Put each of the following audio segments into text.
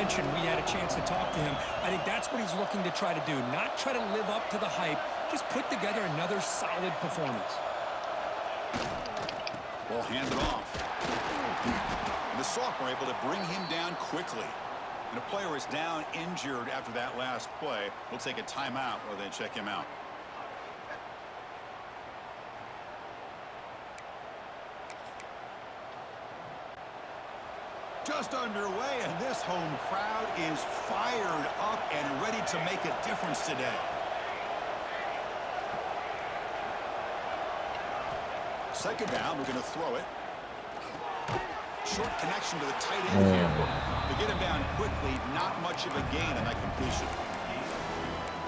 mentioned we had a chance to talk to him. I think that's what he's looking to try to do. Not try to live up to the hype. Just put together another solid performance. Ball handed off. And the Sophomore able to bring him down quickly. And a player is down injured after that last play. We'll take a timeout while they check him out. Just underway, and this home crowd is fired up and ready to make a difference today. Second down, we're going to throw it. Short connection to the tight end here. To get him down quickly, not much of a gain on that completion.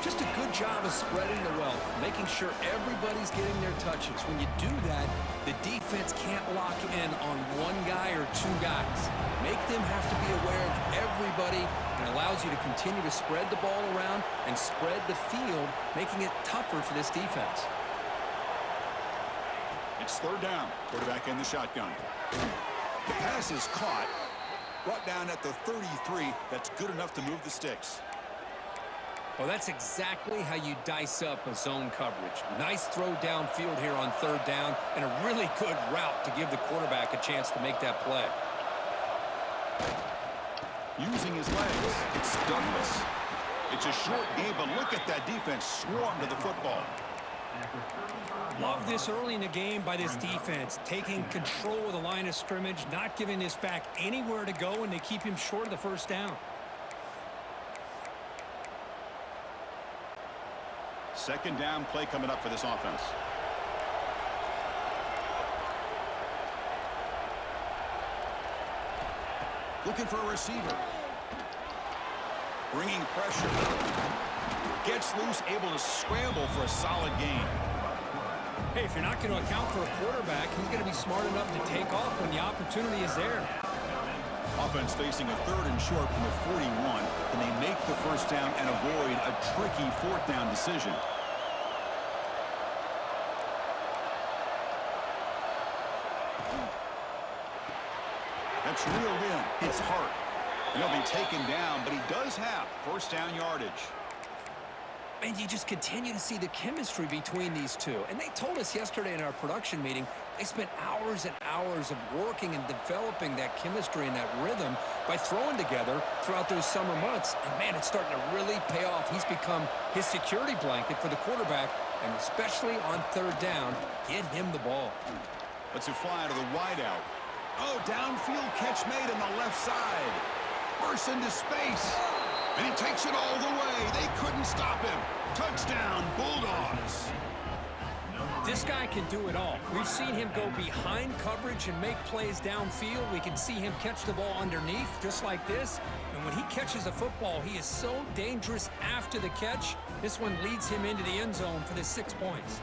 Just a good job of spreading the wealth, making sure everybody's getting their touches. When you do that, the defense can't lock in on one guy or two guys. Make them have to be aware of everybody, and it allows you to continue to spread the ball around and spread the field, making it tougher for this defense. It's third down. Quarterback in the shotgun. The pass is caught. Brought down at the 33. That's good enough to move the sticks. Well, that's exactly how you dice up a zone coverage. Nice throw downfield here on third down, and a really good route to give the quarterback a chance to make that play. Using his legs, it's Douglas. It's a short game, but look at that defense swarm to the football. Love this early in the game by this defense, taking control of the line of scrimmage, not giving this back anywhere to go, and they keep him short of the first down. Second down play coming up for this offense. Looking for a receiver. Bringing pressure. Gets loose, able to scramble for a solid gain. Hey, if you're not going to account for a quarterback, he's going to be smart enough to take off when the opportunity is there. Offense facing a third and short from the 41. Can they make the first down and avoid a tricky fourth down decision? That's reeled in. It's Hart. He'll be taken down, but he does have first down yardage. And you just continue to see the chemistry between these two. And they told us yesterday in our production meeting, they spent hours and hours of working and developing that chemistry and that rhythm by throwing together throughout those summer months. And, man, it's starting to really pay off. He's become his security blanket for the quarterback, and especially on third down, get him the ball. Let's fly to the wideout. Oh, downfield catch made on the left side. Bursts into space. And he takes it all the way. They couldn't stop him. Touchdown, Bulldogs. This guy can do it all. We've seen him go behind coverage and make plays downfield. We can see him catch the ball underneath just like this. And when he catches a football, he is so dangerous after the catch. This one leads him into the end zone for the 6 points.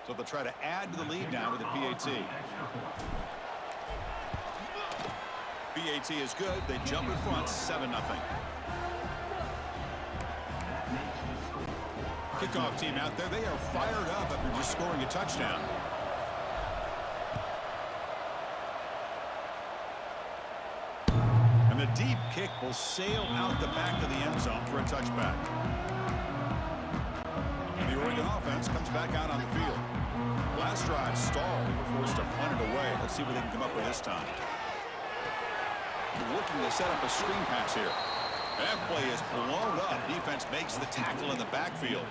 So they'll try to add to the lead now with the PAT. PAT is good. They jump in front, 7-0. Kickoff team out there. They are fired up after just scoring a touchdown. And the deep kick will sail out the back of the end zone for a touchback. And the Oregon offense comes back out on the field. Last drive stalled. They were forced to punt it away. Let's see what they can come up with this time. They're looking to set up a screen pass here. That play is blown up. Defense makes the tackle in the backfield.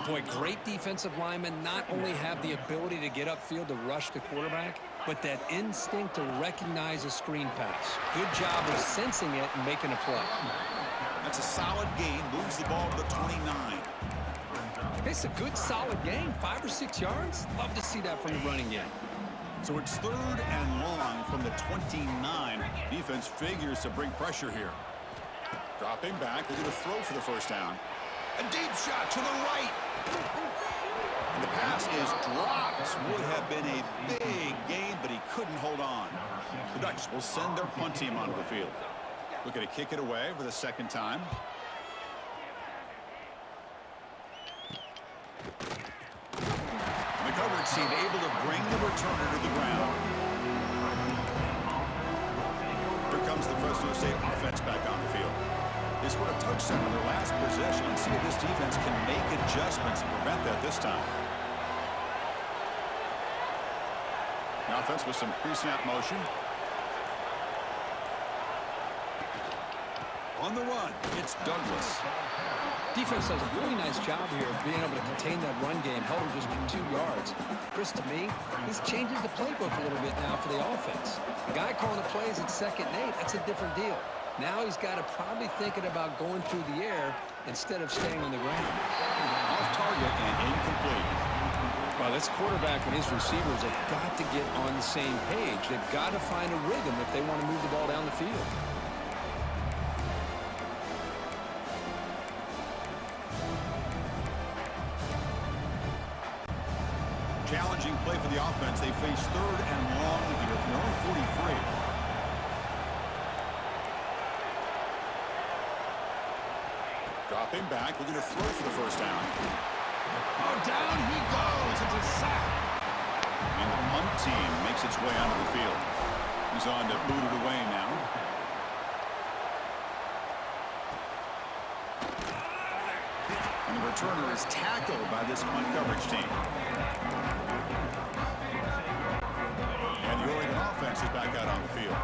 Boy, great defensive linemen not only have the ability to get upfield to rush the quarterback, but that instinct to recognize a screen pass. Good job of sensing it and making a play. That's a solid gain. Moves the ball to the 29. It's a good, solid gain. 5 or 6 yards. Love to see that from the running game. So it's third and long from the 29. Defense figures to bring pressure here. Dropping back. They're going to throw for the first down. A deep shot to the right. And the pass is dropped. Would have been a big gain, but he couldn't hold on. The Ducks will send their punt team onto the field. Looking to kick it away for the second time. seem able to bring the returner to the ground. Here comes the Fresno State offense back on the field. They scored a touchdown on their last possession. Let's see if this defense can make adjustments and prevent that this time. The offense with some pre-snap motion. On the run, it's Douglas. Defense does a really nice job here of being able to contain that run game, held him just to 2 yards. Chris, to me, this changes the playbook a little bit now for the offense. The guy calling the plays at 2nd and 8, that's a different deal. Now he's got to probably thinking about going through the air instead of staying on the ground. Off target and incomplete. Well, this quarterback and his receivers have got to get on the same page. They've got to find a rhythm if they want to move the ball down the field. Challenging play for the offense. They face 3rd and long here from their own 43. Dropping back, looking to throw for the first down. Oh, down he goes. It's a sack. And the punt team makes its way onto the field. He's on to boot it away now. And the returner is tackled by this punt coverage team. And the Oregon offense is back out on the field.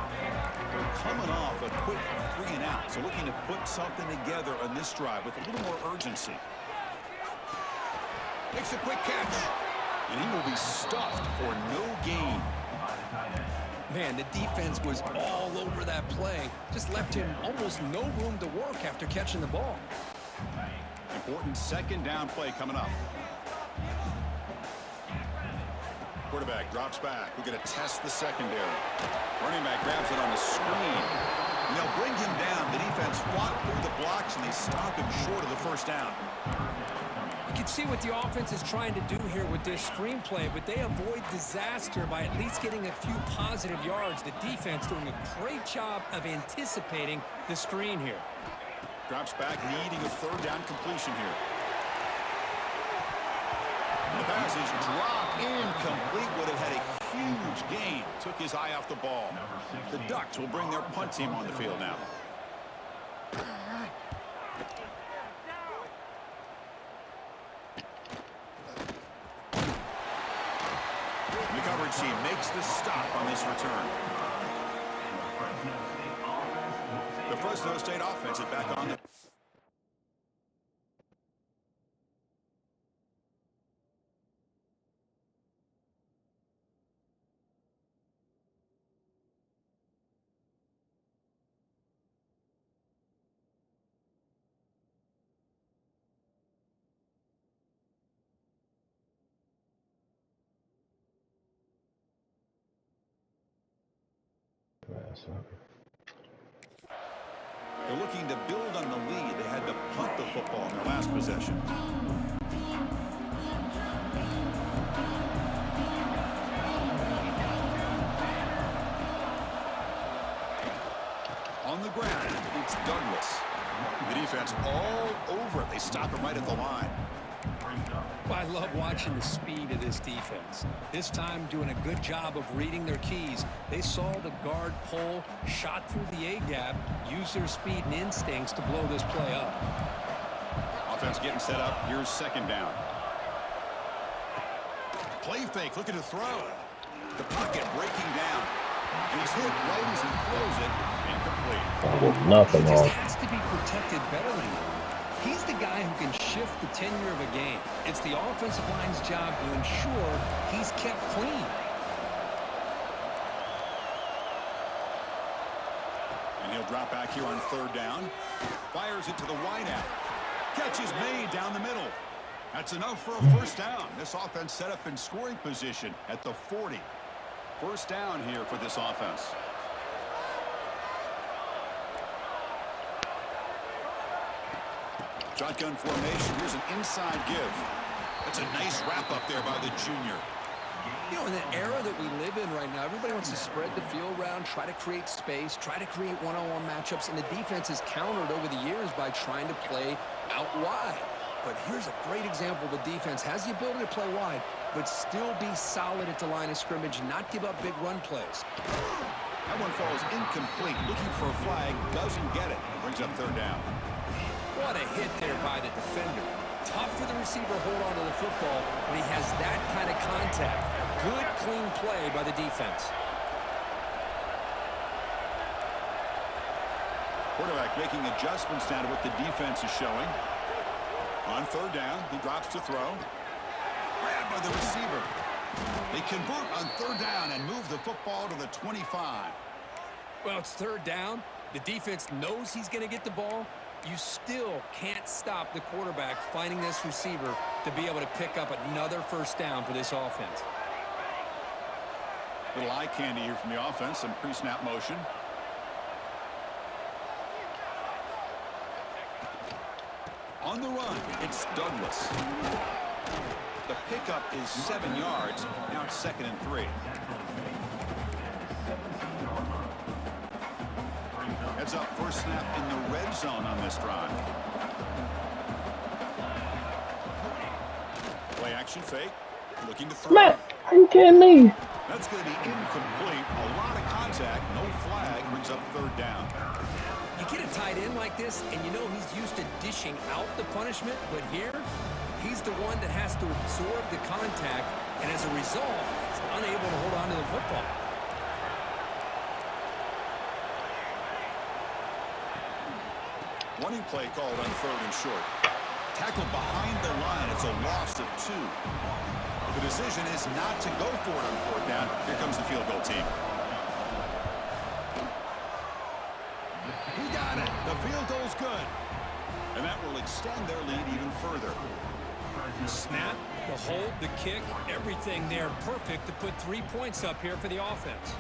They're coming off a quick 3 and out, so looking to put something together on this drive with a little more urgency. Makes a quick catch, and he will be stuffed for no gain. Man, the defense was all over that play. Just left him almost no room to work after catching the ball. Important 2nd down play coming up. Quarterback drops back. We're going to test the secondary. Running back grabs it on the screen. And they'll bring him down. The defense fought through the blocks, and they stop him short of the first down. You can see what the offense is trying to do here with this screenplay, but they avoid disaster by at least getting a few positive yards. The defense doing a great job of anticipating the screen here. Drops back, needing a 3rd down completion here. The pass is dropped incomplete. Would have had a huge gain. Took his eye off the ball. The Ducks will bring their punt team on the field now. The coverage team makes the stop on this return. The Fresno State offense is back on the... They're looking to build on the lead. They had to punt the football in their last possession. On the ground, it's Douglas. The defense all over it. They stop him right at the line. I love watching the speed of this defense. This time doing a good job of reading their keys. They saw the guard pull, shot through the A-gap, used their speed and instincts to blow this play up. Offense getting set up. Here's 2nd down. Play fake, looking to throw. The pocket breaking down. And he's hit right as he throws it. Incomplete. Nothing He just wrong. has to be protected better than that. He's the guy who can shift the tenure of a game. It's the offensive line's job to ensure he's kept clean. And he'll drop back here on 3rd down. Fires it to the wideout. Catch is made down the middle. That's enough for a first down. This offense set up in scoring position at the 40. First down here for this offense. Shotgun formation. Here's an inside give. That's a nice wrap up there by the junior. You know, in the era that we live in right now, everybody wants to spread the field around, try to create space, try to create one-on-one matchups, and the defense has countered over the years by trying to play out wide. but here's a great example. The defense has the ability to play wide, but still be solid at the line of scrimmage, not give up big run plays. That one falls incomplete. Looking for a flag, doesn't get it. Brings up third down. What a hit there by the defender. Tough for the receiver to hold on to the football when he has that kind of contact. Good, clean play by the defense. Quarterback making adjustments now to what the defense is showing. On third down, he drops to throw. Grabbed by the receiver. They convert on third down and move the football to the 25. Well, it's third down. The defense knows he's going to get the ball. You still can't stop the quarterback finding this receiver to be able to pick up another first down for this offense. Little eye candy here from the offense. Some pre-snap motion. On the run, it's Douglas. The pickup is 7 yards. Now it's 2nd and 3. Heads up, first snap in the red zone on this drive. Play action fake. Looking to throw. Matt, are you kidding me? That's going to be incomplete. A lot of contact. No flag. Brings up third down. You get a tight end like this, and you know he's used to dishing out the punishment, but here, he's the one that has to absorb the contact, and as a result, he's unable to hold on to the football. Running play called on third and short. Tackle behind the line. It's a loss of 2. The decision is not to go for it on fourth down. Here comes the field goal team. He got it. The field goal's good. And that will extend their lead even further. The snap, the hold, the kick, everything there perfect to put 3 points up here for the offense.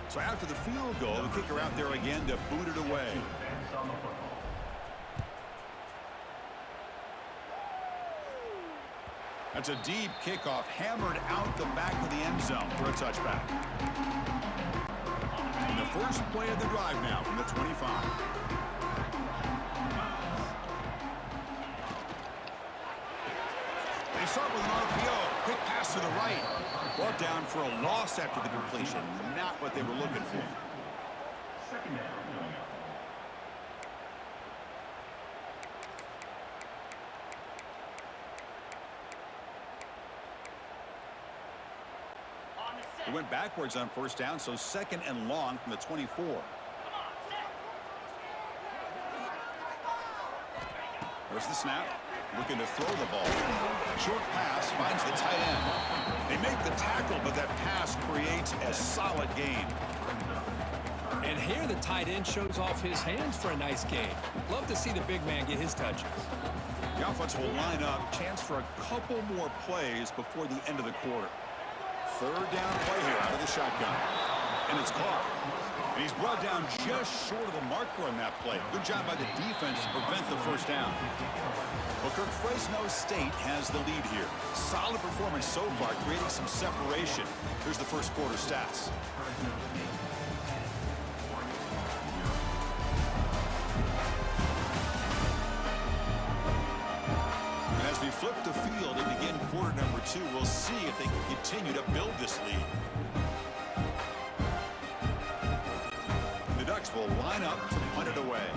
So after the field goal, the kicker out there again to boot it away. That's a deep kickoff, hammered out the back of the end zone for a touchback. And the first play of the drive now from the 25. They start with an RPO. Quick pass to the right. Brought down for a loss after the completion. Not what they were looking for. They went backwards on first down, so 2nd and long from the 24. There's the snap. Looking to throw the ball. Short pass finds the tight end. They make the tackle, but that pass creates a solid gain. And here the tight end shows off his hands for a nice gain. Love to see the big man get his touches. The offense will line up. Chance for a couple more plays before the end of the quarter. Third down play here out of the shotgun. And it's caught. And he's brought down just short of the marker on that play. Good job by the defense to prevent the first down. Well, Kirk, Fresno State has the lead here. Solid performance so far, creating some separation. Here's the first quarter stats. And as we flip the field and begin quarter number 2, we'll see if they can continue to build this lead. The Ducks will line up to punt it away.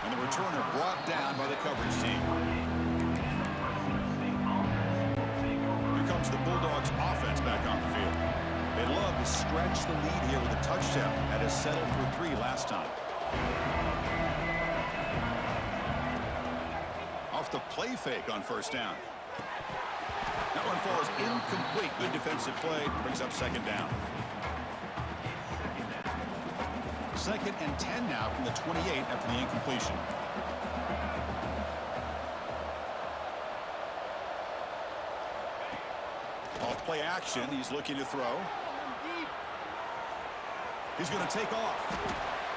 And the returner brought down by the coverage team. Here comes the Bulldogs offense back on the field. They love to stretch the lead here with a touchdown. That is settled for 3 last time. Off the play fake on first down. That one falls incomplete. Good defensive play. Brings up 2nd down. 2nd and 10 now from the 28 after the incompletion. Off play action. He's looking to throw. He's going to take off.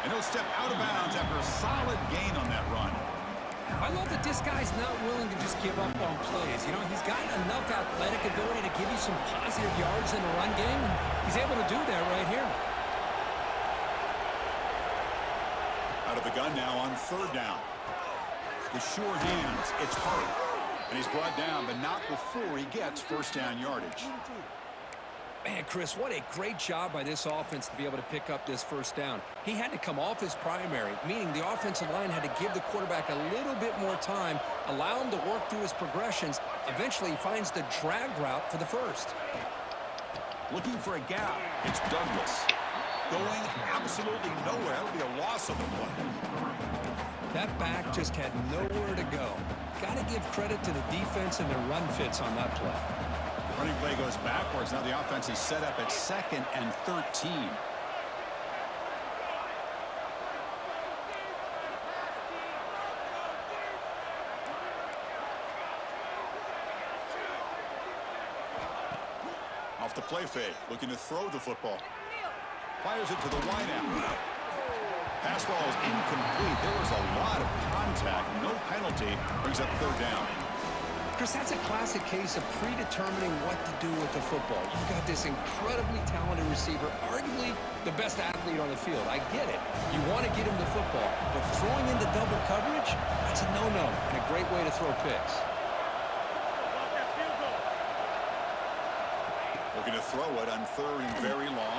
And he'll step out of bounds after a solid gain on that run. I love that this guy's not willing to just give up on plays. You know, he's got enough athletic ability to give you some positive yards in the run game, and he's able to do that right here. Out of the gun now on third down. The sure hands, it's Hurry. And he's brought down, but not before he gets first down yardage. Man, Chris, what a great job by this offense to be able to pick up this first down. He had to come off his primary, meaning the offensive line had to give the quarterback a little bit more time, allow him to work through his progressions. Eventually, he finds the drag route for the first. Looking for a gap. It's Douglas. Going absolutely nowhere. That'll be a loss of the play. That back just had nowhere to go. Got to give credit to the defense and their run fits on that play. Running play goes backwards. Now the offense is set up at 2nd and 13. Off the play fake, looking to throw the football. Fires it to the wideout. Pass ball is incomplete. There was a lot of contact. No penalty. Brings up third down. Chris, that's a classic case of predetermining what to do with the football. You've got this incredibly talented receiver, arguably the best athlete on the field. I get it. You want to get him the football, but throwing into double coverage, that's a no-no and a great way to throw picks. Looking to throw it on third and very long.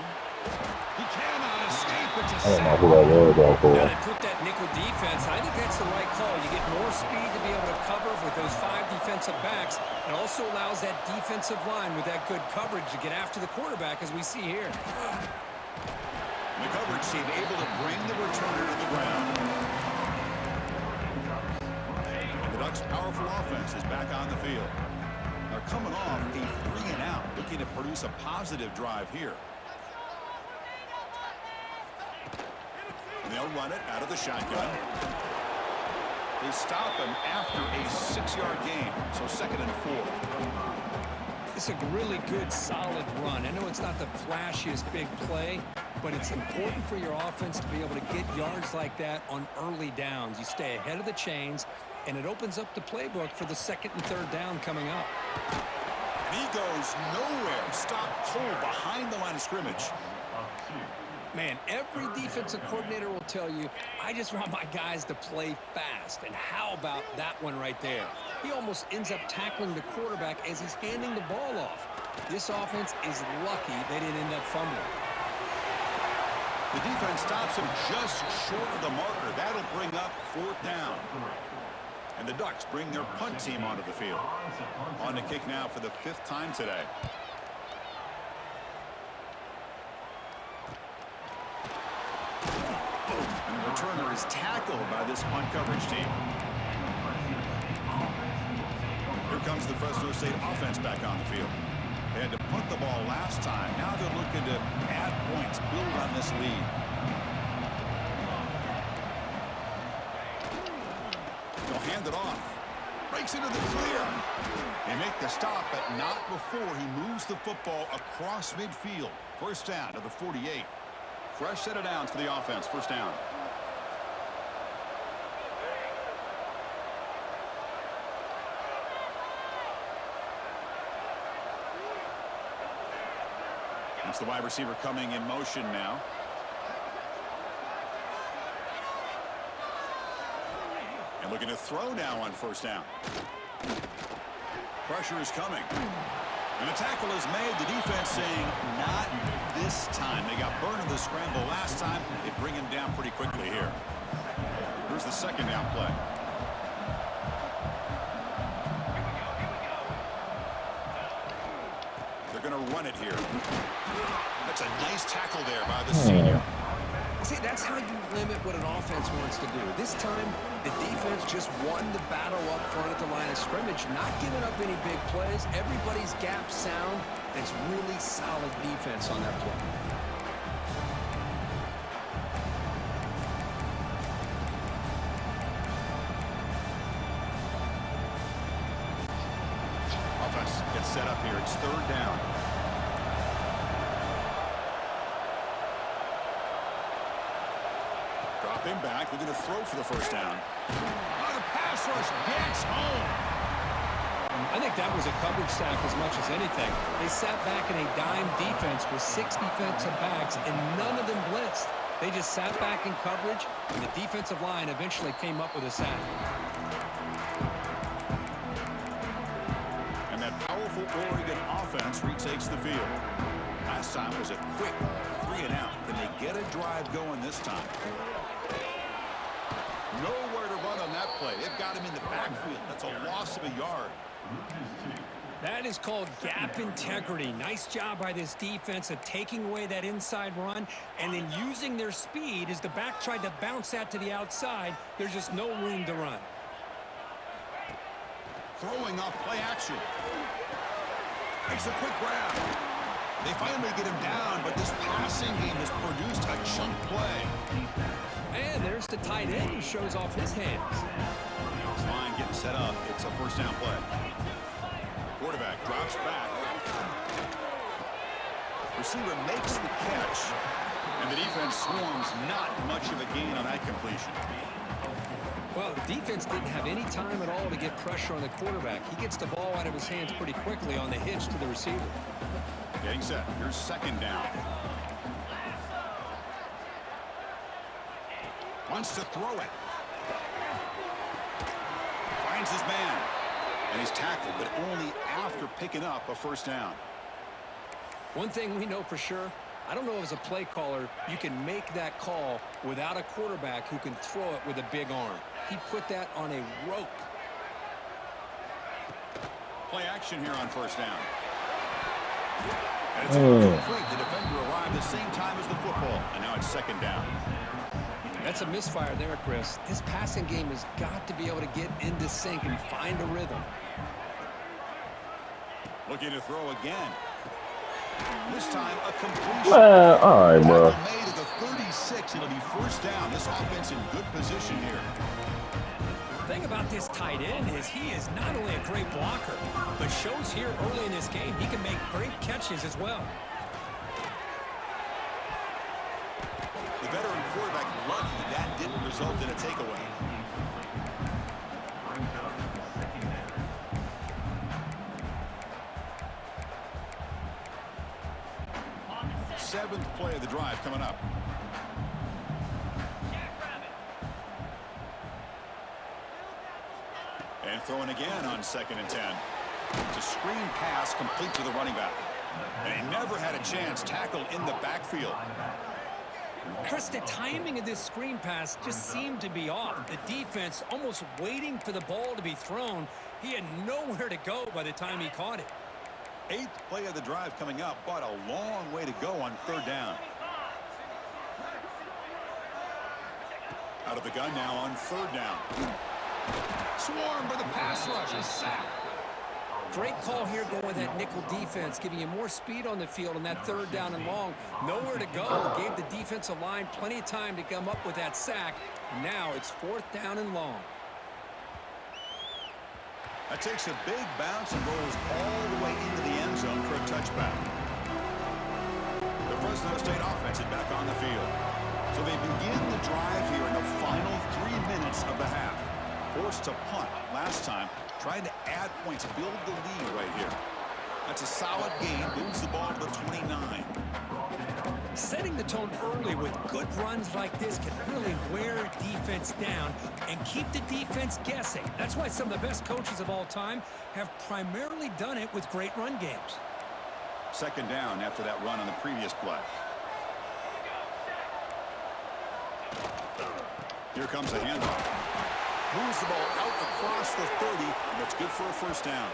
He cannot escape. It's a I don't know sack. who that was out Now there. they put that nickel defense. I think that's the right call. You get more speed to be able to cover with those 5 defensive backs. It also allows that defensive line with that good coverage to get after the quarterback, as we see here. The coverage team able to bring the returner to the ground. And the Ducks' powerful offense is back on the field. They're coming off a 3-and-out, looking to produce a positive drive here. And they'll run it out of the shotgun. They stop him after a 6-yard gain, so 2nd and 4. It's a really good, solid run. I know it's not the flashiest big play, but it's important for your offense to be able to get yards like that on early downs. You stay ahead of the chains, and it opens up the playbook for the 2nd and 3rd down coming up. And he goes nowhere. Stopped cold behind the line of scrimmage. Man, every defensive coordinator will tell you, I just want my guys to play fast. And how about that one right there? He almost ends up tackling the quarterback as he's handing the ball off. This offense is lucky they didn't end up fumbling. The defense stops him just short of the marker. That'll bring up 4th down. And the Ducks bring their punt team onto the field. On to kick now for the 5th time today. And the returner is tackled by this punt coverage team. Here comes the Fresno State offense back on the field. They had to punt the ball last time. Now they're looking to add points, build on this lead. They'll hand it off. Breaks into the clear. They make the stop, but not before he moves the football across midfield. First down to the 48. Fresh set of downs for the offense. First down. It's the wide receiver coming in motion now. And looking to throw now on first down. Pressure is coming. And the tackle is made. The defense saying, not this time. They got burned in the scramble last time. They bring him down pretty quickly here. Here's the 2nd down play. They're going to run it here. That's a nice tackle there by the senior. See, that's how you limit what an offense wants to do. This time, the defense just won the battle up front at the line of scrimmage, not giving up any big plays. Everybody's gap sound. It's really solid defense on that play. Offense gets set up here. It's 3rd down. Dropping back, looking to throw for the first down. On the pass pass rush gets home. I think that was a coverage sack as much as anything. They sat back in a dime defense with 6 defensive backs, and none of them blitzed. They just sat back in coverage, and the defensive line eventually came up with a sack. And that powerful Oregon offense retakes the field. Last time was a quick 3-and-out. Can they get a drive going this time? Nowhere to run on that play. They've got him in the backfield. That's a loss of a yard. That is called gap integrity. Nice job by this defense of taking away that inside run and then using their speed as the back tried to bounce that to the outside. There's just no room to run. Throwing off play action. Makes a quick grab. They finally get him down, but this passing game has produced a chunk play. And there's the tight end who shows off his hands. This line getting set up. It's a first down play. Quarterback drops back. Receiver makes the catch. And the defense swarms. Not much of a gain on that completion. Well, the defense didn't have any time at all to get pressure on the quarterback. He gets the ball out of his hands pretty quickly on the hitch to the receiver. Getting set. Here's second down. Wants to throw it. Finds his man. And he's tackled, but only after picking up a first down. One thing we know for sure, I don't know as a play caller, you can make that call without a quarterback who can throw it with a big arm. He put that on a rope. Play action here on first down. And it's incomplete. The defender arrived the same time as the football, and now it's second down. That's a misfire there, Chris. This passing game has got to be able to get into sync and find a rhythm. Looking to throw again. This time a completion. All right, bro. Made at the 36. It'll be first down. This offense in good position here. The thing about this tight end is he is not only a great blocker, but shows here early in this game he can make great catches as well. The veteran quarterback lucky that didn't result in a takeaway. Seventh play of the drive coming up. And throwing again on 2nd and 10. It's a screen pass complete to the running back. And he never had a chance tackled in the backfield. Chris, the timing of this screen pass just seemed to be off. The defense almost waiting for the ball to be thrown. He had nowhere to go by the time he caught it. 8th play of the drive coming up, but a long way to go on 3rd down. Out of the gun now on 3rd down. Swarmed by the pass rush, a sack. Great call here going with that nickel defense, giving you more speed on the field on that 3rd down and long. Nowhere to go. Gave the defensive line plenty of time to come up with that sack. And now it's 4th down and long. That takes a big bounce and rolls all the way into the end zone for a touchback. The Fresno State offense is back on the field. So they begin the drive here in the final 3 minutes of the half. Forced to punt last time, trying to add points, build the lead right here. That's a solid game, moves the ball to the 29. Setting the tone early with good runs like this can really wear a defense down and keep the defense guessing. That's why some of the best coaches of all time have primarily done it with great run games. 2nd down after that run on the previous play. Here comes a handoff. Moves the ball out across the 30, and it's good for a first down.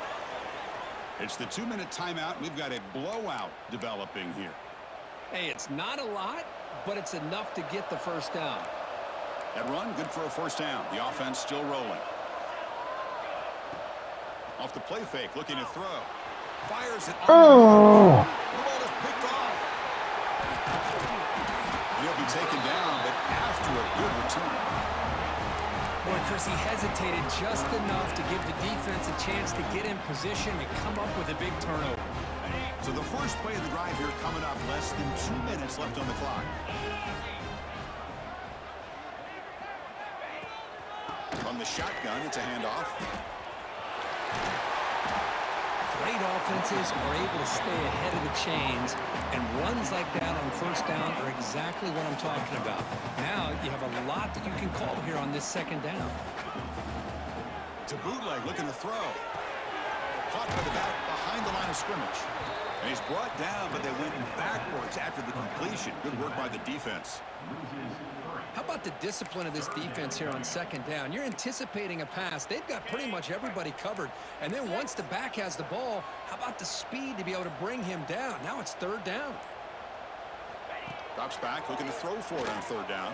It's the 2-minute timeout. We've got a blowout developing here. Hey, it's not a lot, but it's enough to get the first down. That run, good for a first down. The offense still rolling. Off the play fake, looking to throw. Fires it. Oh. The ball is picked off. He'll be taken down, but after a good return. Boy, Chris, he hesitated just enough to give the defense a chance to get in position and come up with a big turnover. So the first play of the drive here coming up, less than 2 minutes left on the clock. From the shotgun, it's a handoff. Great offenses are able to stay ahead of the chains, and runs like that on first down are exactly what I'm talking about. Now you have a lot that you can call here on this second down. It's a bootleg looking to throw. Caught by the back behind the line of scrimmage. And he's brought down, but they went backwards after the completion. Good work by the defense. How about the discipline of this defense here on second down? You're anticipating a pass. They've got pretty much everybody covered. And then once the back has the ball, how about the speed to be able to bring him down? Now it's third down. Drops back, looking to throw for it on third down.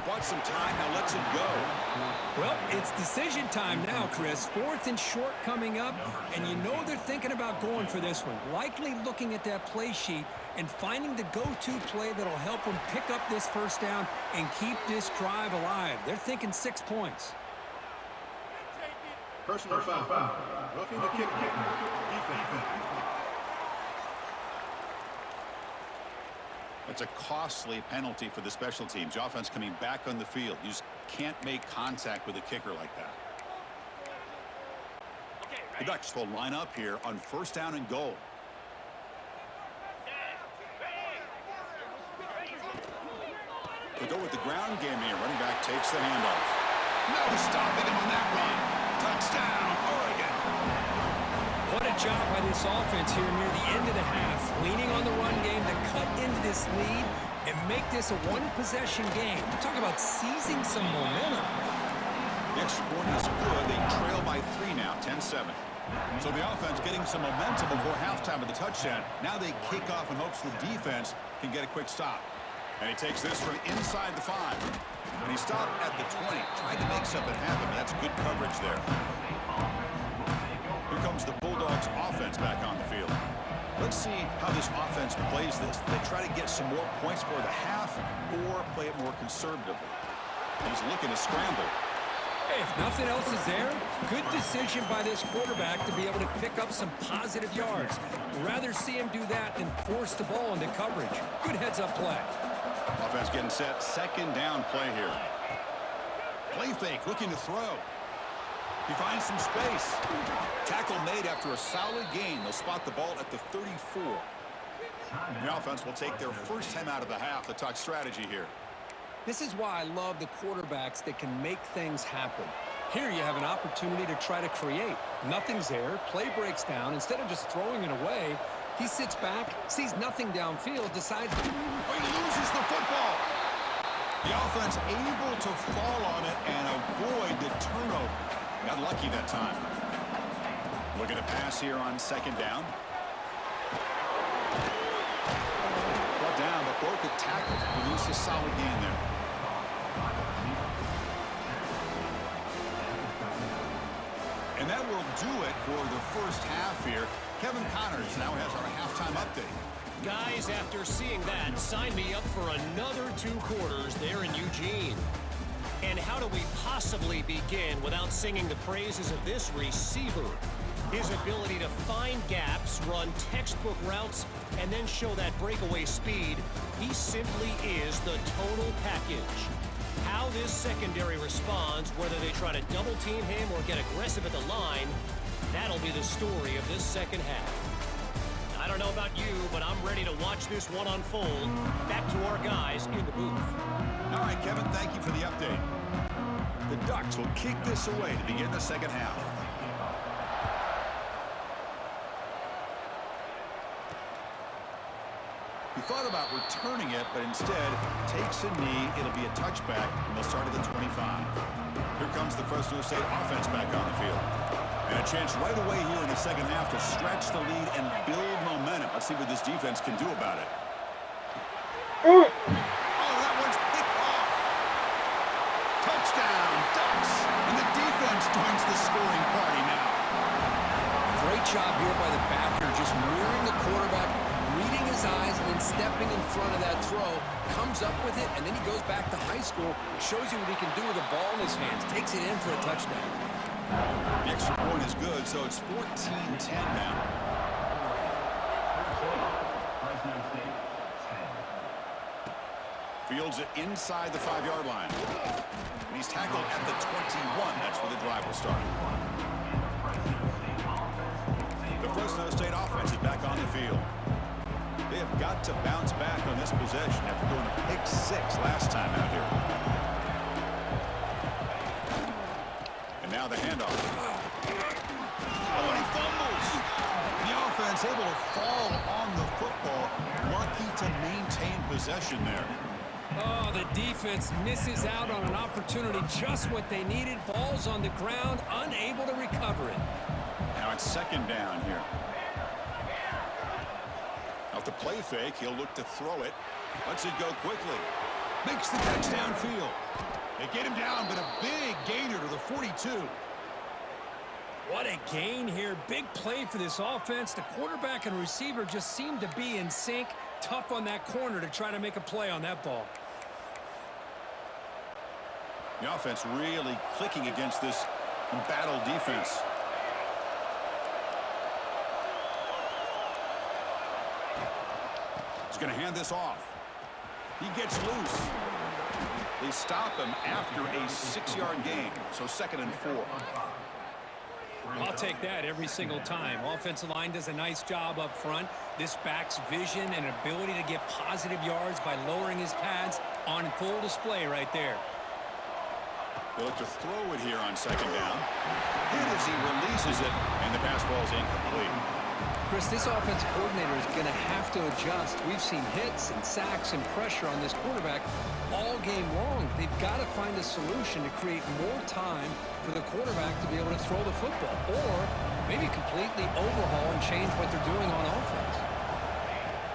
Bought some time, now lets it go. Well, it's decision time now, Chris. Fourth and short coming up, and you know they're thinking about going for this one. Likely looking at that play sheet and finding the go-to play that'll help them pick up this first down and keep this drive alive. They're thinking 6 points. Personal foul. Roughing the kick. Defense. It's a costly penalty for the special teams. The offense coming back on the field. You just can't make contact with a kicker like that. The Ducks will line up here on first down and goal. They go with the ground game here. Running back takes the handoff. No stopping him on that run. Touchdown, Oregon. What a job by this offense here near the end of the half. Leaning on the run game to cut into this lead and make this a one-possession game. Talk about seizing some momentum. The extra point is good. They trail by 3 now, 10-7. So the offense getting some momentum before halftime of the touchdown. Now they kick off in hopes the defense can get a quick stop. And he takes this from inside the 5. And he stopped at the 20, trying to make something happen. But that's good coverage there. Here comes the Bulldogs offense back on the field. Let's see how this offense plays this. They try to get some more points for the half or play it more conservatively. He's looking to scramble. Hey, if nothing else is there, good decision by this quarterback to be able to pick up some positive yards. Rather see him do that than force the ball into coverage. Good heads-up play. Offense getting set. Second down play here. Play fake, looking to throw. He finds some space. Tackle made after a solid gain. They'll spot the ball at the 34. The offense will take their first time out of the half. The talk strategy here. This is why I love the quarterbacks that can make things happen. Here you have an opportunity to try to create. Nothing's there. Play breaks down. Instead of just throwing it away, he sits back, sees nothing downfield, decides... Oh, he loses the football. The offense able to fall on it and avoid the turnover. Got lucky that time. Looking to pass here on second down. Brought down, but broke a tackle. Produced a solid gain there. And that will do it for the first half here. Kevin Connors now has our halftime update. Guys, after seeing that, sign me up for another 2 quarters there in Eugene. And how do we possibly begin without singing the praises of this receiver? His ability to find gaps, run textbook routes, and then show that breakaway speed. He simply is the total package. How this secondary responds, whether they try to double team him or get aggressive at the line, that'll be the story of this second half. I don't know about you, but I'm ready to watch this one unfold. Back to our guys in the booth. All right, Kevin, thank you for the update. The Ducks will kick this away to begin the second half. He thought about returning it, but instead takes a knee. It'll be a touchback, and they'll start at the 25. Here comes the Fresno State offense back on the field. And a chance right away here in the second half to stretch the lead and build momentum. Let's see what this defense can do about it. Oh, that one's picked off. Touchdown, Ducks. And the defense joins the scoring party now. Great job here by the backer, just mirroring the quarterback, reading his eyes, and then stepping in front of that throw. Comes up with it, and then he goes back to high school, shows you what he can do with the ball in his hands, takes it in for a touchdown. The extra point is good, so it's 14-10 now. Field fields it inside the 5-yard line. And he's tackled at the 21. That's where the drive will start. The Fresno State offense is back on the field. They have got to bounce back on this possession after going a pick 6 last time out here. And now the handoff. Oh, and he fumbles. The offense able to fall on the football. Lucky to maintain possession there. Oh, the defense misses out on an opportunity, just what they needed. Ball's on the ground, unable to recover it. Now it's second down here. Off the play fake, he'll look to throw it. Lets it go quickly. Makes the catch downfield. They get him down, but a big gainer to the 42. What a gain here. Big play for this offense. The quarterback and receiver just seem to be in sync. Tough on that corner to try to make a play on that ball. The offense really clicking against this embattled defense. He's going to hand this off. He gets loose. They stop him after a 6-yard gain, so 2nd and 4. I'll take that every single time. Offensive line does a nice job up front. This back's vision and ability to get positive yards by lowering his pads on full display right there. They'll look to throw it here on 2nd down. Hit as he releases it, and the pass ball is incomplete. Chris, this offensive coordinator is going to have to adjust. We've seen hits and sacks and pressure on this quarterback all game long. They've got to find a solution to create more time for the quarterback to be able to throw the football, or maybe completely overhaul and change what they're doing on offense.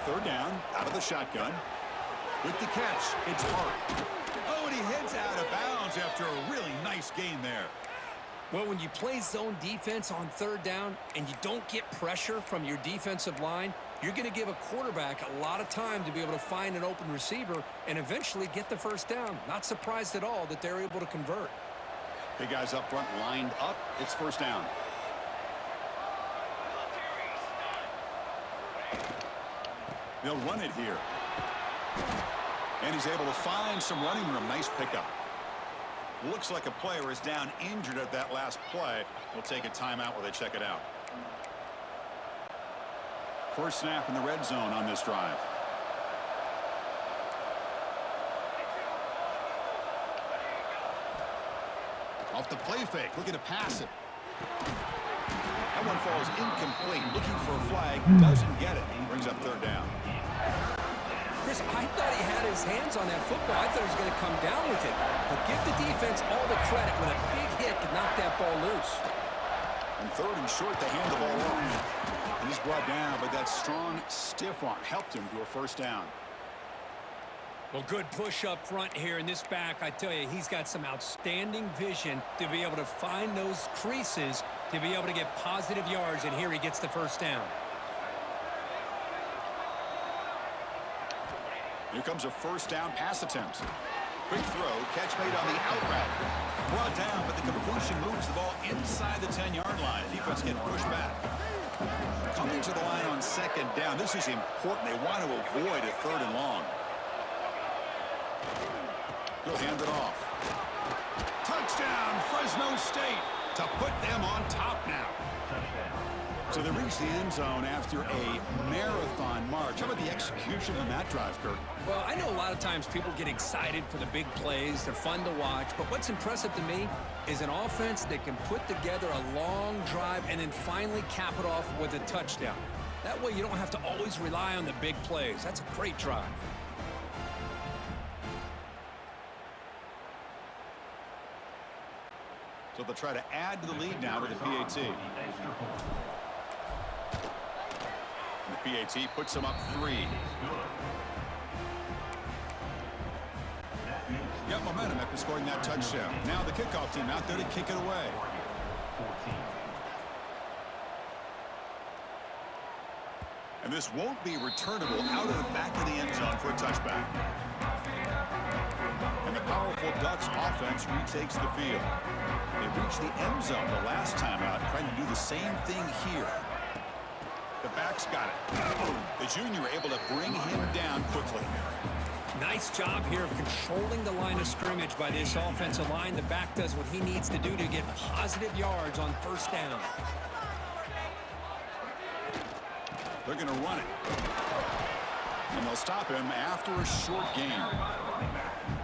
3rd down, out of the shotgun. With the catch, it's Hart. Oh, and he heads out of bounds after a really nice gain there. Well, when you play zone defense on 3rd down and you don't get pressure from your defensive line, you're going to give a quarterback a lot of time to be able to find an open receiver and eventually get the 1st down. Not surprised at all that they're able to convert. Big guys up front lined up. It's 1st down. They'll run it here. And he's able to find some running room. Nice pickup. Looks like a player is down injured at that last play. We'll take a timeout while they check it out. First snap in the red zone on this drive. Off the play fake, looking to pass it. That one falls incomplete. Looking for a flag, doesn't get it. Brings up 3rd down. Chris, I thought he had his hands on that football. I thought he was going to come down with it. But give the defense all the credit when a big hit to knock that ball loose. And 3rd and short, they hand the ball off. And he's brought down, but that strong, stiff arm helped him to a 1st down. Well, good push up front here in this back. I tell you, he's got some outstanding vision to be able to find those creases to be able to get positive yards, and here he gets the 1st down. Here comes a 1st down pass attempt. Quick throw, catch made on the out route. Brought down, but the completion moves the ball inside the 10-yard line. Defense getting pushed back. Coming to the line on 2nd down. This is important. They want to avoid a 3rd and long. He'll hand it off. Touchdown, Fresno State, to put them on top now. So they reach the end zone after a marathon march. How about the execution on that drive, Kurt? Well, I know a lot of times people get excited for the big plays. They're fun to watch. But what's impressive to me is an offense that can put together a long drive and then finally cap it off with a touchdown. That way you don't have to always rely on the big plays. That's a great drive. So they'll try to add to the lead now with the PAT. And the PAT puts them up 3. Got momentum after scoring that touchdown. Now the kickoff team out there to kick it away. And this won't be returnable out of the back of the end zone for a touchback. And the powerful Ducks offense retakes the field. They reached the end zone the last time out, trying to do the same thing here. The backs got it. The junior able to bring him down quickly. Nice job here of controlling the line of scrimmage by this offensive line. The back does what he needs to do to get positive yards on first down. They're going to run it. And they'll stop him after a short gain.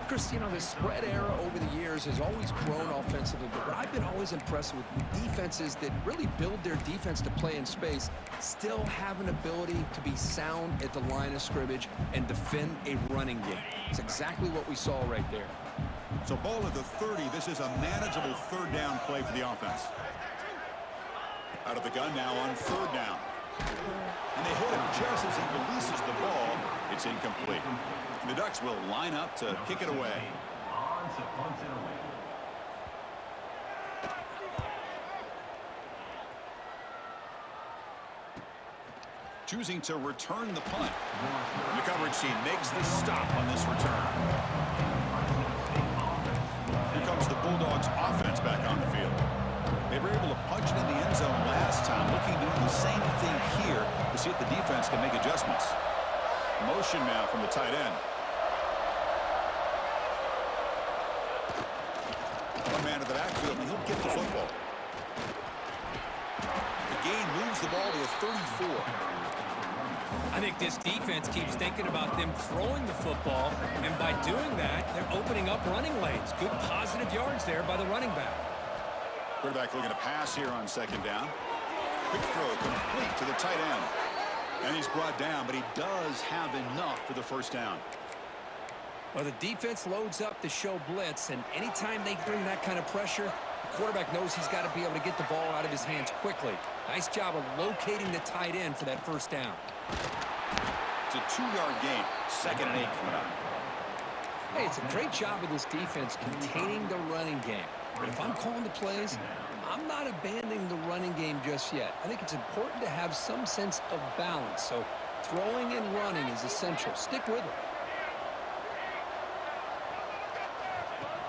Chris, you know, the spread era over the years has always grown offensively, but what I've been always impressed with defenses that really build their defense to play in space still have an ability to be sound at the line of scrimmage and defend a running game. It's exactly what we saw right there. So ball at the 30. This is a manageable third down play for the offense. Out of the gun now on third down. And they hit him just as he releases the ball. It's incomplete. The Ducks will line up to kick it away. Choosing to return the punt. The coverage team makes the stop on this return. Here comes the Bulldogs offense back on the field. They were able to punch it in the end zone last time, looking to do the same thing here to see if the defense can make adjustments. Motion now from the tight end. One man to the backfield, and he'll get the football. The gain moves the ball to a 34. I think this defense keeps thinking about them throwing the football, and by doing that, they're opening up running lanes. Good positive yards there by the running back. Quarterback looking to pass here on second down. Quick throw complete to the tight end. And he's brought down, but he does have enough for the first down. Well, the defense loads up to show blitz, and anytime they bring that kind of pressure, the quarterback knows he's got to be able to get the ball out of his hands quickly. Nice job of locating the tight end for that first down. It's a 2-yard gain. 2nd and 8 coming up. Hey, it's a great job of this defense containing the running game. But if I'm calling the plays, I'm not abandoning the running game just yet. I think it's important to have some sense of balance. So throwing and running is essential. Stick with it.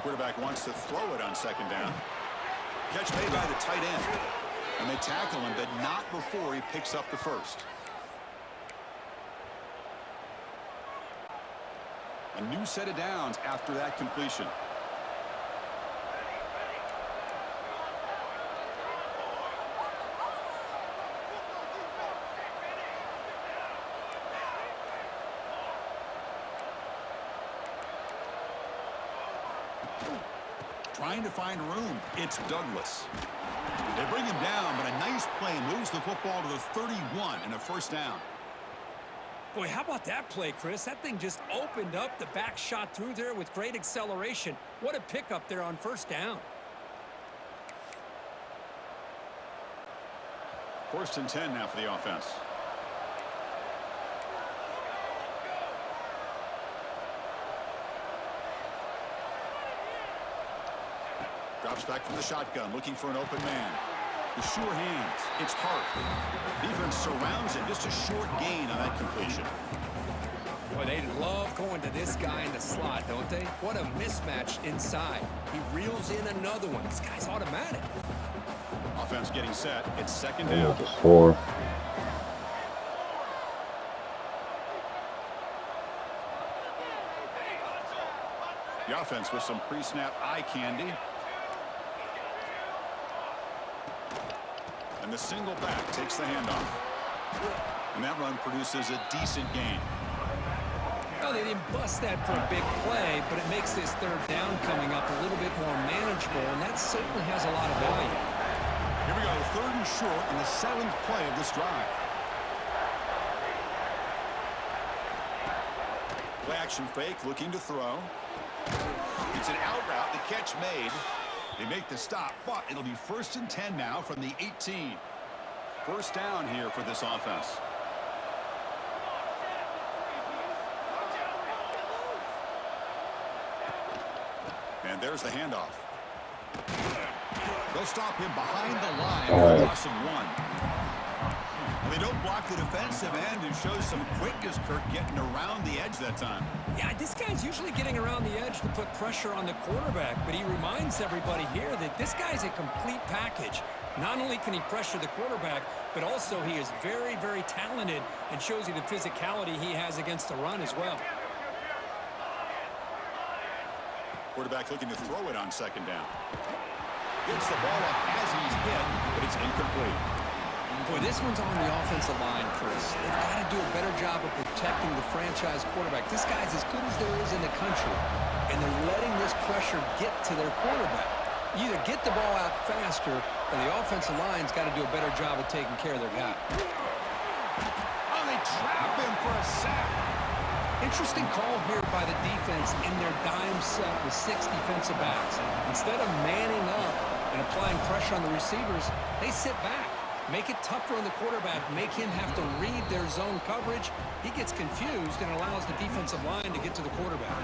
Quarterback wants to throw it on second down. Catch made by the tight end. And they tackle him, but not before he picks up the first. A new set of downs after that completion. Trying to find room. It's Douglas. They bring him down, but a nice play moves the football to the 31 and a first down. Boy, how about that play, Chris? That thing just opened up. The back shot through there with great acceleration. What a pickup there on first down. 1st and 10 now for the offense. Drops back from the shotgun, looking for an open man. The sure hands. It's Hart. Defense surrounds him. Just a short gain on that completion. Boy, they love going to this guy in the slot, don't they? What a mismatch inside. He reels in another one. This guy's automatic. Offense getting set. It's second And down. with the 4. The offense with some pre-snap eye candy. And the single back takes the handoff. And that run produces a decent gain. Well, they didn't bust that for a big play, but it makes this third down coming up a little bit more manageable, and that certainly has a lot of value. Here we go, 3rd and short on the 7th play of this drive. Play action fake, looking to throw. It's an out route, the catch made. They make the stop, but it'll be 1st and 10 now from the 18. First down here for this offense. And there's the handoff. They'll stop him behind the line for a loss of 1. And they don't block the defensive end, who shows some quickness, Kirk, getting around the edge that time. Yeah, this guy's usually getting around the edge to put pressure on the quarterback, but he reminds everybody here that this guy's a complete package. Not only can he pressure the quarterback, but also he is very, very talented and shows you the physicality he has against the run as well. Quarterback looking to throw it on second down. Gets the ball up as he's hit, but it's incomplete. Boy, this one's on the offensive line, Chris. They've got to do a better job of protecting the franchise quarterback. This guy's as good as there is in the country, and they're letting this pressure get to their quarterback. You either get the ball out faster, or the offensive line's got to do a better job of taking care of their guy. Oh, they trap him for a sack. Interesting call here by the defense in their dime set with 6 defensive backs. Instead of manning up and applying pressure on the receivers, they sit back. Make it tougher on the quarterback. Make him have to read their zone coverage. He gets confused and allows the defensive line to get to the quarterback.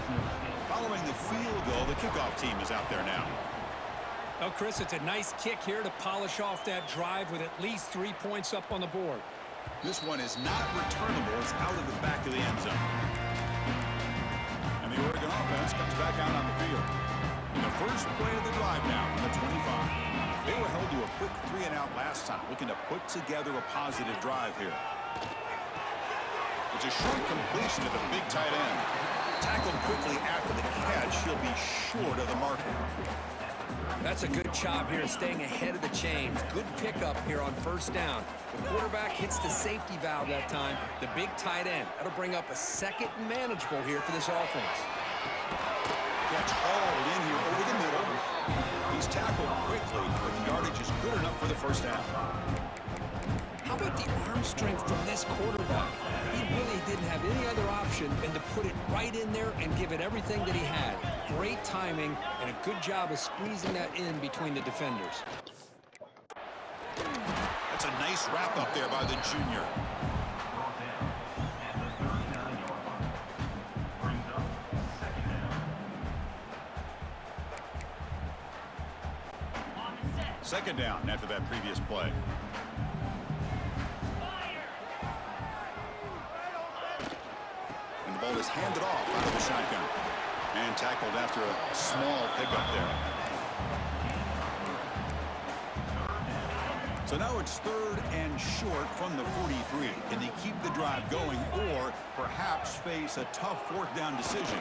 Following the field goal, the kickoff team is out there now. Oh, Chris, it's a nice kick here to polish off that drive with at least 3 points up on the board. This one is not returnable. It's out of the back of the end zone. And the Oregon offense comes back out on the field. In the first play of the drive now from the 25. They were held to a quick 3-and-out last time, looking to put together a positive drive here. It's a short completion to the big tight end. Tackled quickly after the catch, he'll be short of the marker. That's a good job here, staying ahead of the chains. Good pickup here on first down. The quarterback hits the safety valve that time. The big tight end. That'll bring up a second and manageable here for this offense. Catch hauled in here over the middle. He's tackled quickly, but the yardage is good enough for the first down. How about the arm strength from this quarterback? He really didn't have any other option than to put it right in there and give it everything that he had. Great timing and a good job of squeezing that in between the defenders. That's a nice wrap up there by the junior. Second down after that previous play. And the ball is handed off out of the shotgun. And tackled after a small pickup there. So now it's 3rd and short from the 43. Can they keep the drive going or perhaps face a tough 4th down decision?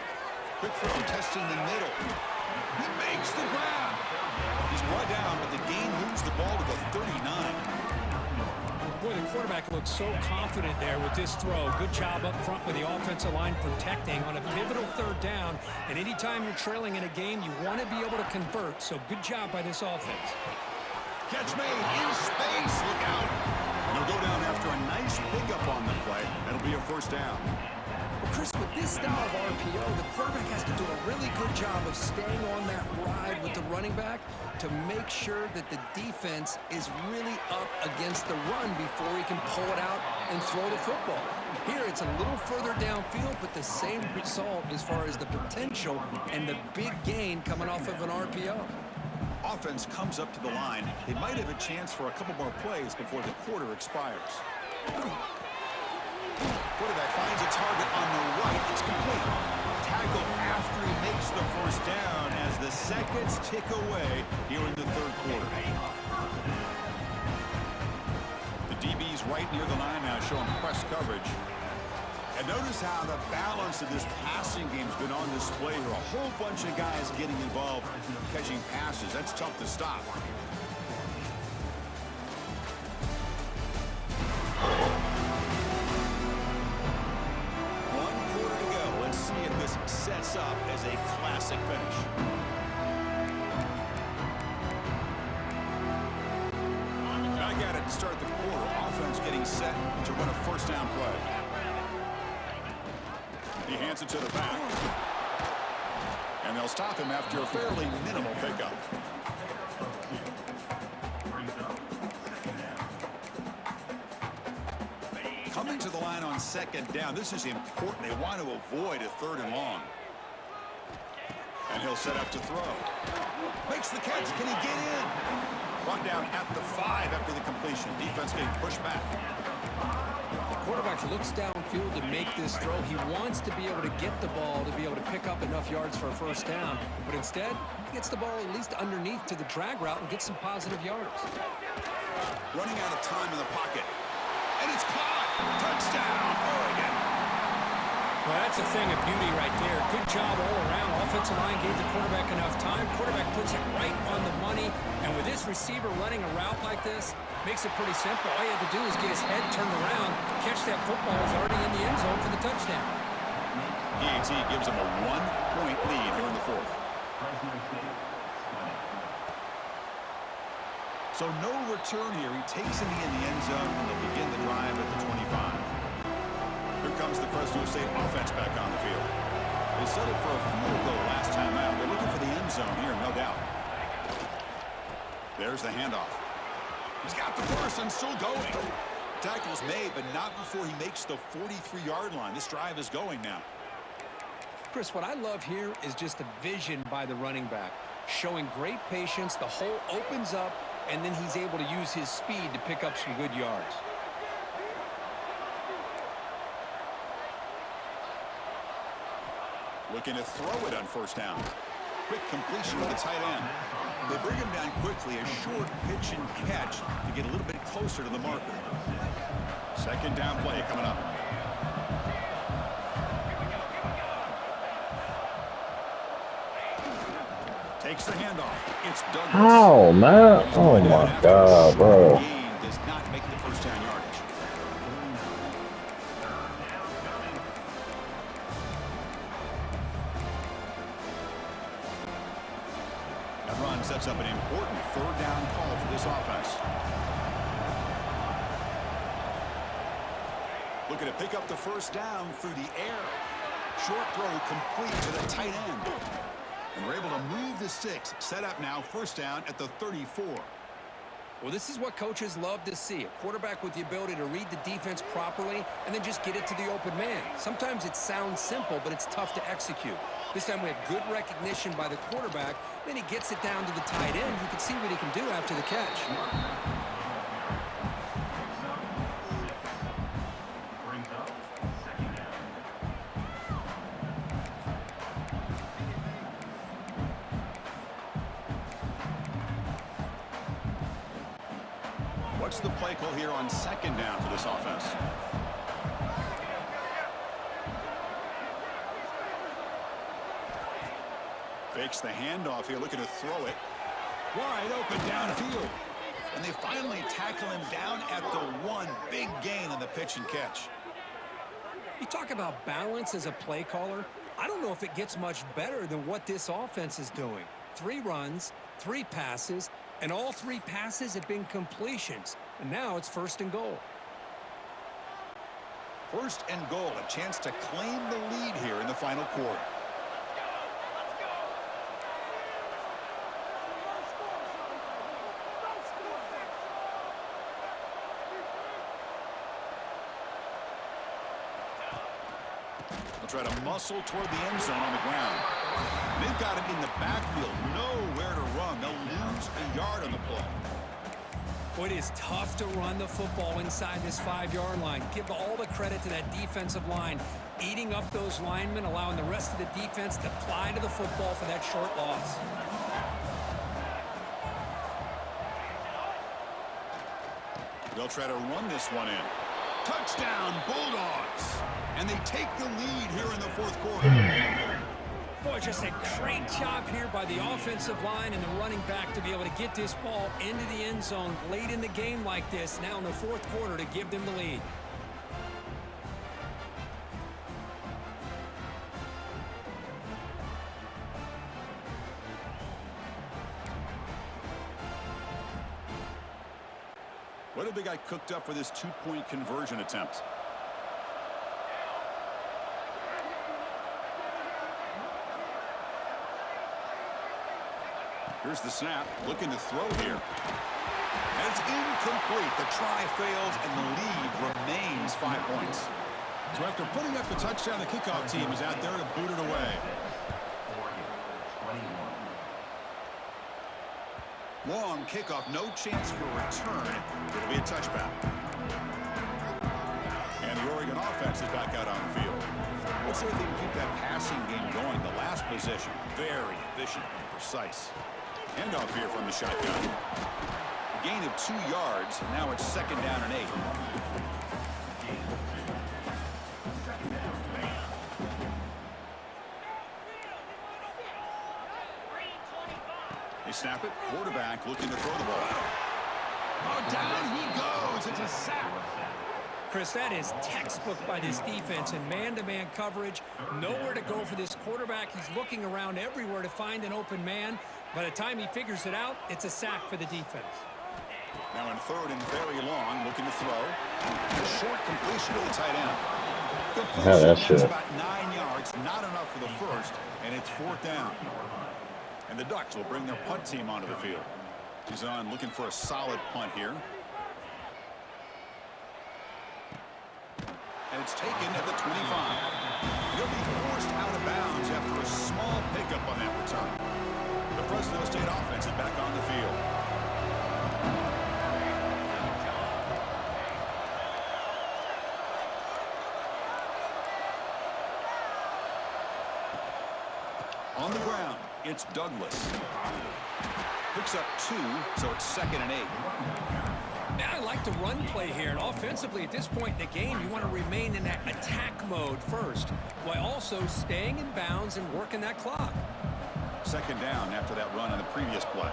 Quick throw, testing the middle. He makes the grab. He's brought down, but the gain moves the ball to the 39. Boy, the quarterback looks so confident there with this throw. Good job up front with the offensive line protecting on a pivotal 3rd down. And anytime you're trailing in a game, you want to be able to convert. So good job by this offense. Catch made in space. Look out. And he'll go down after a nice pickup on the play. That'll be a first down. Well, Chris, with this style of RPO, the quarterback has to do a really good job of staying on that ride with the running back to make sure that the defense is really up against the run before he can pull it out and throw the football. Here, it's a little further downfield, but the same result as far as the potential and the big gain coming off of an RPO. Offense comes up to the line. They might have a chance for a couple more plays before the quarter expires. Quarterback finds a target on the right. It's complete. Tackle after he makes the first down as the seconds tick away here in the 3rd quarter. The DB's right near the line now showing press coverage. And notice how the balance of this passing game's been on display here. A whole bunch of guys getting involved catching passes. That's tough to stop. Sets up as a classic finish. Back at it to start the quarter. Offense getting set to run a first down play. He hands it to the back. And they'll stop him after a fairly minimal pickup. Coming to the line on second down. This is important. They want to avoid a 3rd and long. And he'll set up to throw. Makes the catch. Can he get in? Brought down at the 5 after the completion. Defense getting pushed back. The quarterback looks downfield to make this throw. He wants to be able to get the ball to be able to pick up enough yards for a first down. But instead, he gets the ball at least underneath to the drag route and gets some positive yards. Running out of time in the pocket. And it's caught. Touchdown, Oregon. Well, that's a thing of beauty right there. Good job all around. Offensive line gave the quarterback enough time. Quarterback puts it right on the money. And with this receiver running a route like this, makes it pretty simple. All you have to do is get his head turned around, catch that football. It's already in the end zone for the touchdown. PAT gives him a 1-point lead here in the fourth. So no return here. He takes it in the end zone, and they'll begin the drive at the 25. Here comes the Fresno State offense back on the field. They settled for a field goal last time out. They're looking for the end zone here, no doubt. There's the handoff. He's got the first and still going. Tackle's made, but not before he makes the 43-yard line. This drive is going now. Chris, what I love here is just the vision by the running back. Showing great patience, the hole opens up, and then he's able to use his speed to pick up some good yards. Looking to throw it on first down. Quick completion to the tight end. They bring him down quickly, a short pitch and catch to get a little bit closer to the marker. Second down play coming up. Takes the handoff. It's Douglas. How, man? Oh, my God, bro. Gain does not make the first down yardage. That run sets up an important third down call for this offense. Looking to pick up the first down through the air. Short throw complete to the tight end. And we're able to move the sticks. Set up now, first down at the 34. Well, this is what coaches love to see. A quarterback with the ability to read the defense properly and then just get it to the open man. Sometimes it sounds simple, but it's tough to execute. This time we have good recognition by the quarterback. Then he gets it down to the tight end. You can see what he can do after the catch. What's the play call here on second down for this offense? Fakes the handoff here, looking to throw it. Wide open downfield. And they finally tackle him down at the one. Big gain on the pitch and catch. You talk about balance as a play caller. I don't know if it gets much better than what this offense is doing. 3 runs, 3 passes, and all 3 passes have been completions. And now it's first and goal. First and goal, a chance to claim the lead here in the final quarter. They'll try to muscle toward the end zone on the ground. They've got him in the backfield, nowhere to run. They'll lose a yard on the play. Boy, it is tough to run the football inside this 5-yard line. Give all the credit to that defensive line, eating up those linemen, allowing the rest of the defense to fly to the football for that short loss. They'll try to run this one in. Touchdown, Bulldogs! And they take the lead here in the fourth quarter. Boy, just a great job here by the offensive line and the running back to be able to get this ball into the end zone late in the game like this, now in the fourth quarter, to give them the lead. What have they got cooked up for this 2-point conversion attempt? Here's the snap, looking to throw here. And it's incomplete. The try fails, and the lead remains 5 points. So after putting up the touchdown, the kickoff team is out there to boot it away. Long kickoff, no chance for a return. It'll be a touchback. And the Oregon offense is back out on the field. Let's see if they can keep that passing game going. The last possession, very efficient and precise. Handoff here from the shotgun. A gain of 2 yards. Now it's second down and 8. snap it. Quarterback looking to throw the ball. Oh, down he goes. It's a sack. Chris, that is textbook by this defense in man-to-man coverage. Nowhere to go for this quarterback. He's looking around everywhere to find an open man. By the time he figures it out, it's a sack for the defense. Now in third and very long, looking to throw. A short completion to the tight end. The push about 9 yards, not enough for the first, and it's fourth down. And the Ducks will bring their punt team onto the field. He's on looking for a solid punt here. And it's taken at the 25. He'll be forced out of bounds after a small pickup on that return. The Fresno State offense is back on the field. On the ground, it's Douglas. Picks up 2, so it's 2nd and 8. Now, I like the run play here, and offensively at this point in the game, you want to remain in that attack mode first, while also staying in bounds and working that clock. 2nd down after that run on the previous play.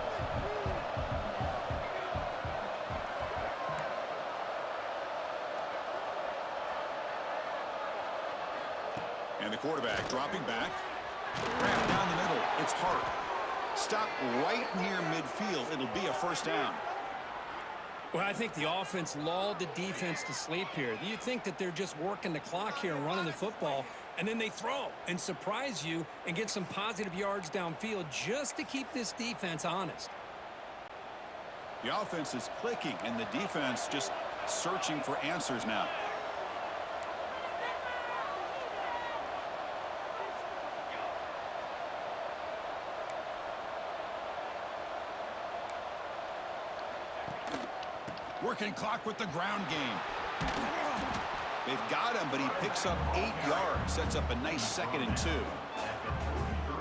And the quarterback dropping back. Wrapped down the middle. It's Hart. Stop right near midfield. It'll be a first down. Well, I think the offense lulled the defense to sleep here. Do you think that they're just working the clock here and running the football, and then they throw and surprise you and get some positive yards downfield just to keep this defense honest? The offense is clicking, and the defense just searching for answers now. Working clock with the ground game. They've got him, but he picks up 8 yards. Sets up a nice 2nd and 2.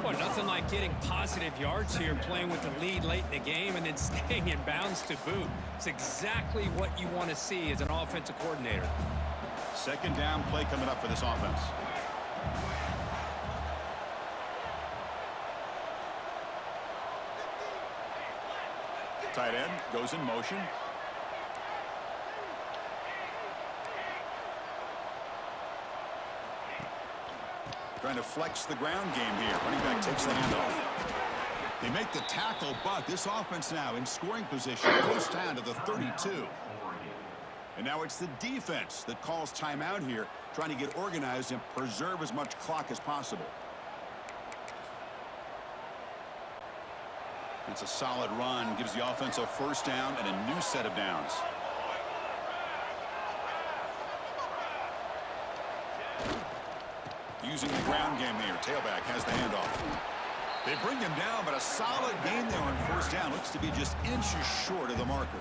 Well, nothing like getting positive yards here, playing with the lead late in the game and then staying in bounds to boot. It's exactly what you want to see as an offensive coordinator. 2nd down play coming up for this offense. Tight end goes in motion. Trying to flex the ground game here. Running back takes the handoff. They make the tackle, but this offense now in scoring position. Goes down to the 32. And now it's the defense that calls timeout here, trying to get organized and preserve as much clock as possible. It's a solid run. Gives the offense a first down and a new set of downs. Using the ground game here. Tailback has the handoff. They bring him down, but a solid gain there on first down. Looks to be just inches short of the marker.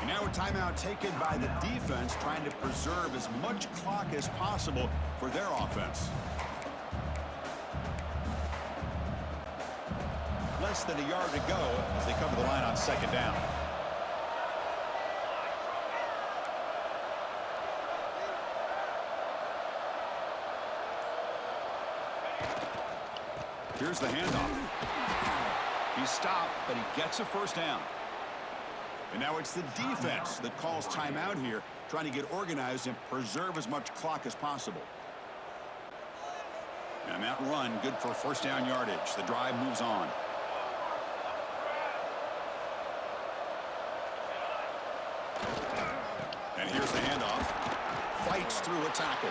And now a timeout taken by the defense, trying to preserve as much clock as possible for their offense. Less than a yard to go as they come to the line on 2nd down. Here's the handoff. He's stopped, but he gets a first down. And now it's the defense that calls timeout here, trying to get organized and preserve as much clock as possible. And that run, good for first down yardage. The drive moves on. And here's the handoff. Fights through a tackle.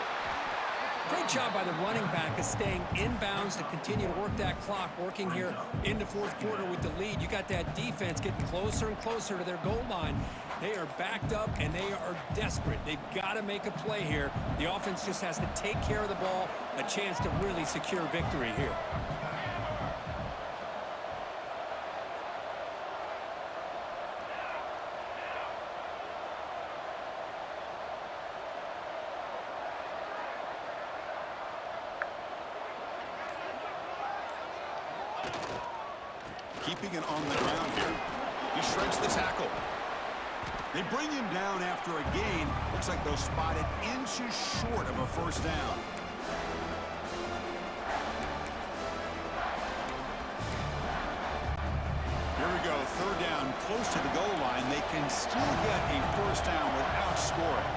Great job by the running back of staying in bounds to continue to work that clock, working here in the fourth quarter with the lead. You got that defense getting closer and closer to their goal line. They are backed up, and they are desperate. They've got to make a play here. The offense just has to take care of the ball, a chance to really secure victory here. Keeping it on the ground here. He shreds the tackle. They bring him down after a gain. Looks like they'll spot it inches short of a first down. Here we go, third down, close to the goal line. They can still get a first down without scoring.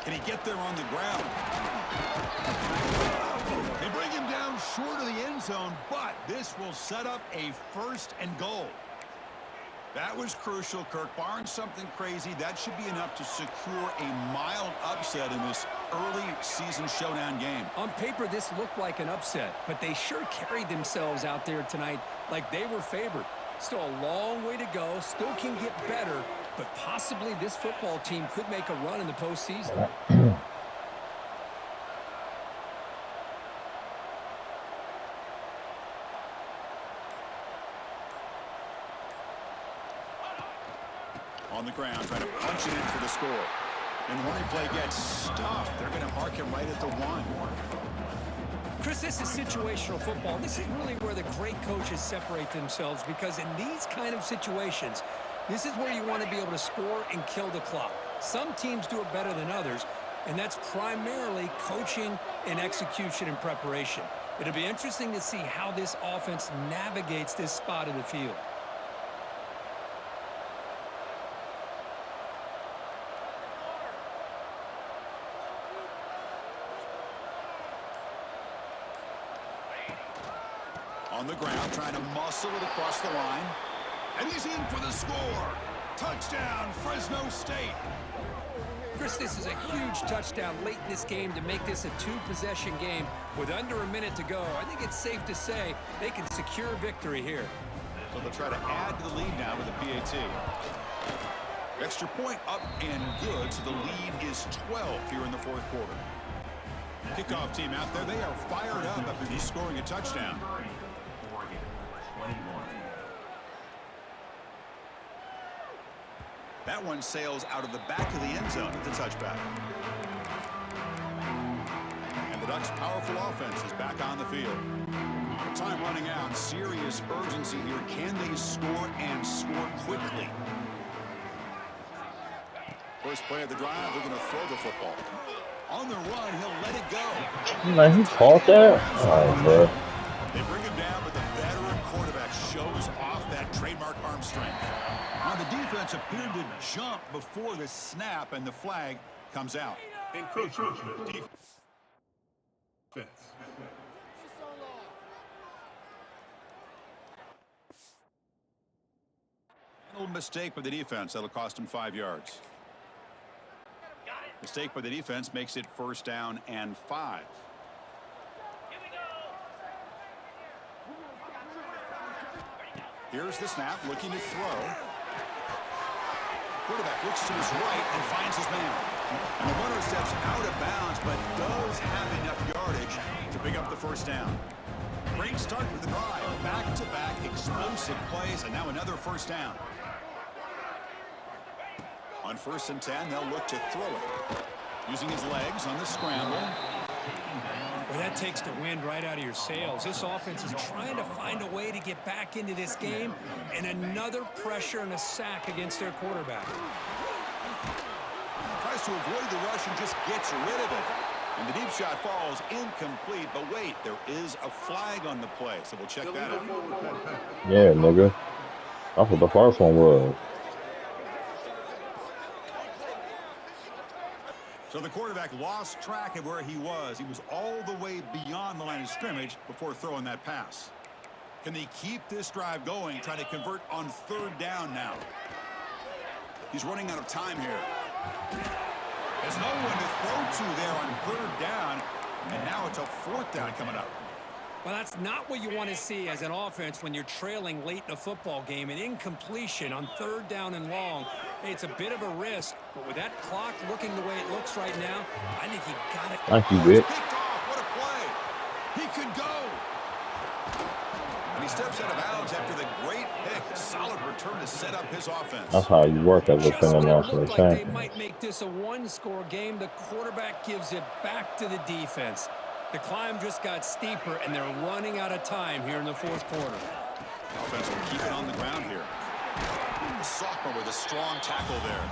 Can he get there on the ground? They bring him down short of the end zone, but this will set up a first and goal. That was crucial, Kirk. Barring something crazy, that should be enough to secure a mild upset in this early season showdown game. On paper, this looked like an upset, but they sure carried themselves out there tonight like they were favored. Still a long way to go, still can get better, but possibly this football team could make a run in the postseason. On the ground, trying to punch it in for the score. And the running play gets stopped. They're going to mark him right at the 1. Chris, this is situational football. This is really where the great coaches separate themselves, because in these kind of situations, this is where you want to be able to score and kill the clock. Some teams do it better than others, and that's primarily coaching and execution and preparation. It'll be interesting to see how this offense navigates this spot of the field. On the ground, trying to muscle it across the line. And he's in for the score. Touchdown, Fresno State. Chris, this is a huge touchdown late in this game to make this a two-possession game with under a minute to go. I think it's safe to say they can secure victory here. So they'll try to add to the lead now with a PAT. Extra point up and good, so the lead is 12 here in the fourth quarter. Kickoff team out there, they are fired up after just scoring a touchdown. That one sails out of the back of the end zone at the touchback. And the Ducks' powerful offense is back on the field. Time running out, serious urgency here. Can they score and score quickly? First play of the drive, they're going to throw the football. On the run, he'll let it go. Man, he caught that? Oh, bro. They bring him down, but the veteran quarterback shows off that trademark arm strength. Now the defense appeared to jump before the snap, and the flag comes out. Encroachment. Defense. Little mistake by the defense. That'll cost him 5 yards. Mistake by the defense makes it first down and 5. Here's the snap, looking to throw. Quarterback looks to his right and finds his man. And the runner steps out of bounds, but does have enough yardage to pick up the first down. Great start for the drive. Back-to-back explosive plays, and now another first down. On 1st and 10, they'll look to throw it. Using his legs on the scramble. Well, that takes the wind right out of your sails. This offense is trying to find a way to get back into this game, and another pressure and a sack against their quarterback. Tries to avoid the rush and just gets rid of it. And the deep shot falls incomplete, but wait, there is a flag on the play, so we'll check that out. Yeah, nigga. That's what the first one was. So the quarterback lost track of where he was. He was all the way beyond the line of scrimmage before throwing that pass. Can they keep this drive going, trying to convert on 3rd down now? He's running out of time here. There's no one to throw to there on 3rd down, and now it's a 4th down coming up. Well, that's not what you want to see as an offense when you're trailing late in a football game. An incompletion on 3rd down and long. Hey, it's a bit of a risk, but with that clock looking the way it looks right now, I think he got it. Thank you, Vic. Picked off. What a play. He could go. And he steps out of bounds after the great pick. Solid return to set up his offense. That's how you work as a Just when it national looked like they champion. might make this a one-score game, the quarterback gives it back to the defense. The climb just got steeper, and they're running out of time here in the 4th quarter. Offense will keep it on the ground here. Sophomore with a strong tackle there.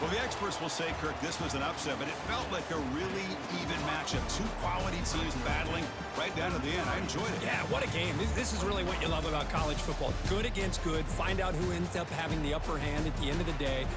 Well, the experts will say, Kirk, this was an upset, but it felt like a really even matchup. Two quality teams battling right down to the end. I enjoyed it. Yeah, what a game. This is really what you love about college football. Good against good. Find out who ends up having the upper hand at the end of the day.